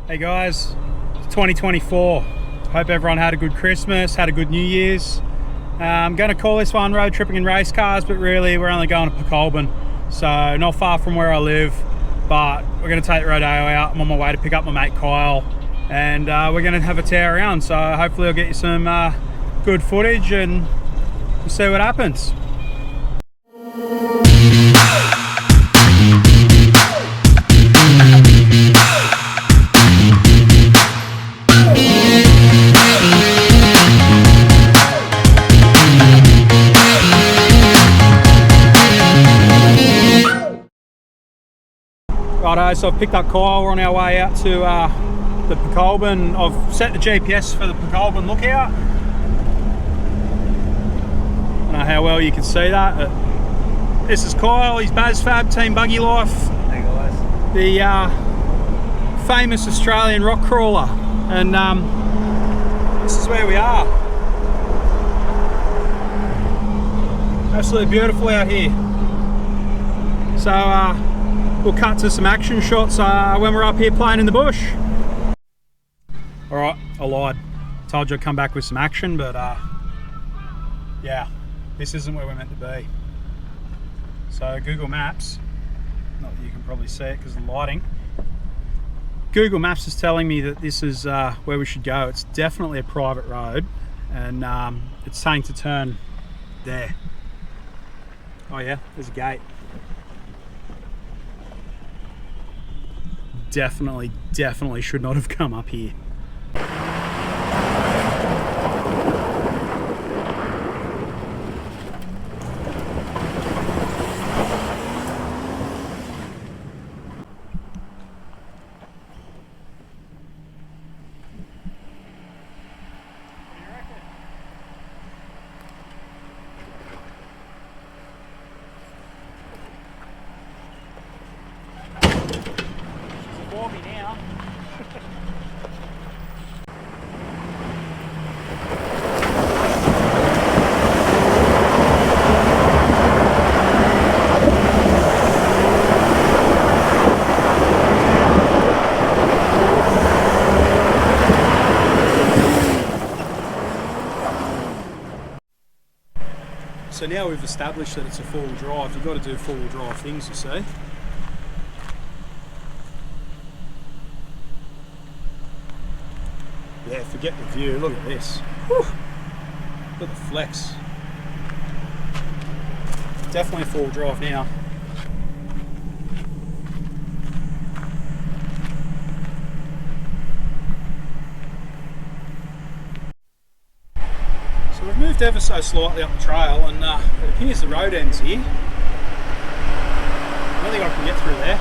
Hey guys, it's 2024. Hope everyone had a good Christmas, had a good New Year's. I'm going to call this one road tripping in race cars, but really we're only going to Pecolbin, so not far from where I live. But we're going to take the rodeo out. I'm on my way to pick up my mate Kyle, and we're going to have a tear around. So hopefully I'll get you some good footage, and we'll see what happens. Righto, so I've picked up Kyle. We're on our way out to the Pecolbin. I've set the GPS for the Pecolbin lookout. I don't know how well you can see that, but this is Kyle. He's BazFab, Team Buggy Life. Hey guys. The famous Australian rock crawler. And this is where we are. Absolutely beautiful out here. So we'll cut to some action shots when we're up here playing in the bush. Alright, I lied. Told you I'd come back with some action, but yeah, this isn't where we're meant to be. So Google Maps, not that you can probably see it because of the lighting. Google Maps is telling me that this is where we should go. It's definitely a private road, and it's saying to turn there. Oh yeah, there's a gate. Definitely should not have come up here. Me now. So now we've established that it's a four-wheel drive. You've got to do four-wheel drive things, you see. Yeah, forget the view, look at this. Whew. Look at the flex. Definitely four-wheel drive now. So we've moved ever so slightly up the trail, and it appears the road ends here. I don't think I can get through there.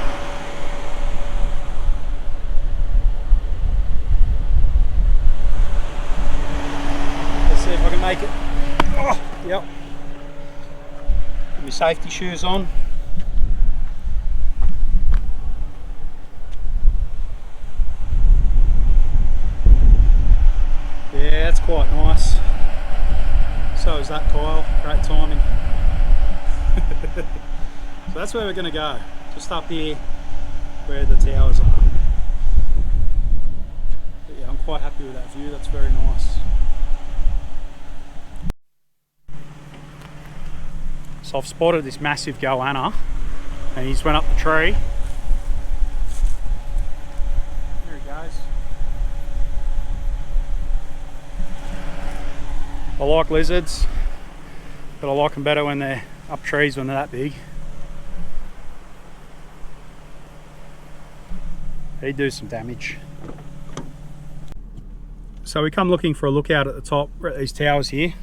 See if I can make it. Oh, yep. Put my safety shoes on. Yeah, that's quite nice. So is that, Kyle. Great timing. So that's where we're going to go. Just up here where the towers are. But yeah, I'm quite happy with that view. That's very nice. So I've spotted this massive goanna, and he's went up the tree. There he goes. I like lizards, but I like them better when they're up trees when they're that big. He'd do some damage. So we come looking for a lookout at the top. We're at these towers here.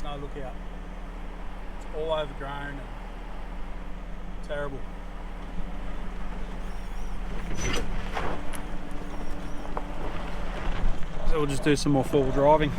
No lookout. It's all overgrown and terrible. So we'll just do some more four-wheel driving.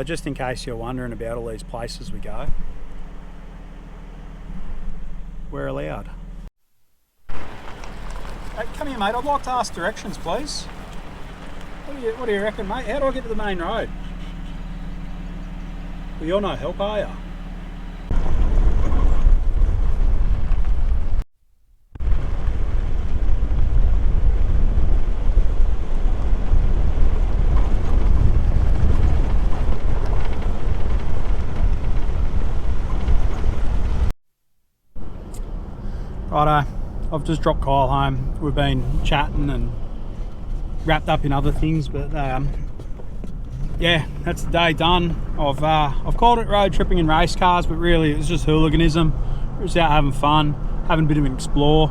So just in case you're wondering about all these places we go, we're allowed. Hey, come here, mate. I'd like to ask directions, please. What do you reckon, mate? How do I get to the main road? Well, you're no help, are you? Righto, I've just dropped Kyle home. We've been chatting and wrapped up in other things, but yeah, that's the day done. I've called it road tripping in race cars, but really it was just hooliganism. We're just out having fun, having a bit of an explore.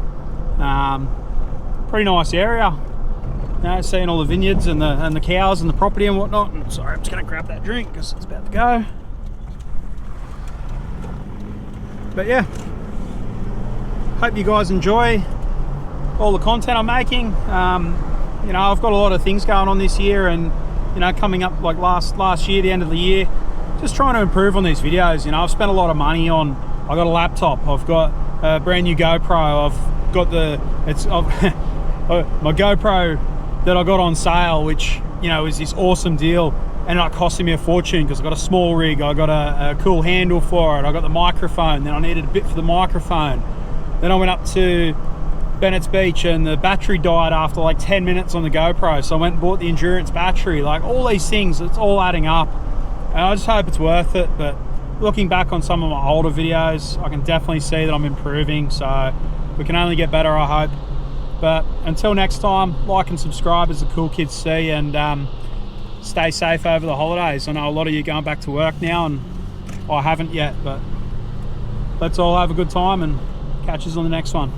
Pretty nice area. You know, seeing all the vineyards and the cows and the property and whatnot. And sorry, I'm just going to grab that drink because it's about to go. But yeah, hope you guys enjoy all the content I'm making. You know, I've got a lot of things going on this year, and you know, coming up like last year, the end of the year, just trying to improve on these videos. You know, I've spent a lot of money on. I got a laptop. I've got a brand new GoPro. I've got my GoPro that I got on sale, which you know is this awesome deal. Ended up costing me a fortune because I got a small rig. I got a cool handle for it. I got the microphone. Then I needed a bit for the microphone. Then I went up to Bennett's Beach and the battery died after like 10 minutes on the GoPro. So I went and bought the endurance battery. Like all these things, it's all adding up. And I just hope it's worth it. But looking back on some of my older videos, I can definitely see that I'm improving. So we can only get better, I hope. But until next time, like and subscribe as the cool kids see, and stay safe over the holidays. I know a lot of you are going back to work now, and I haven't yet, but let's all have a good time and catch us on the next one.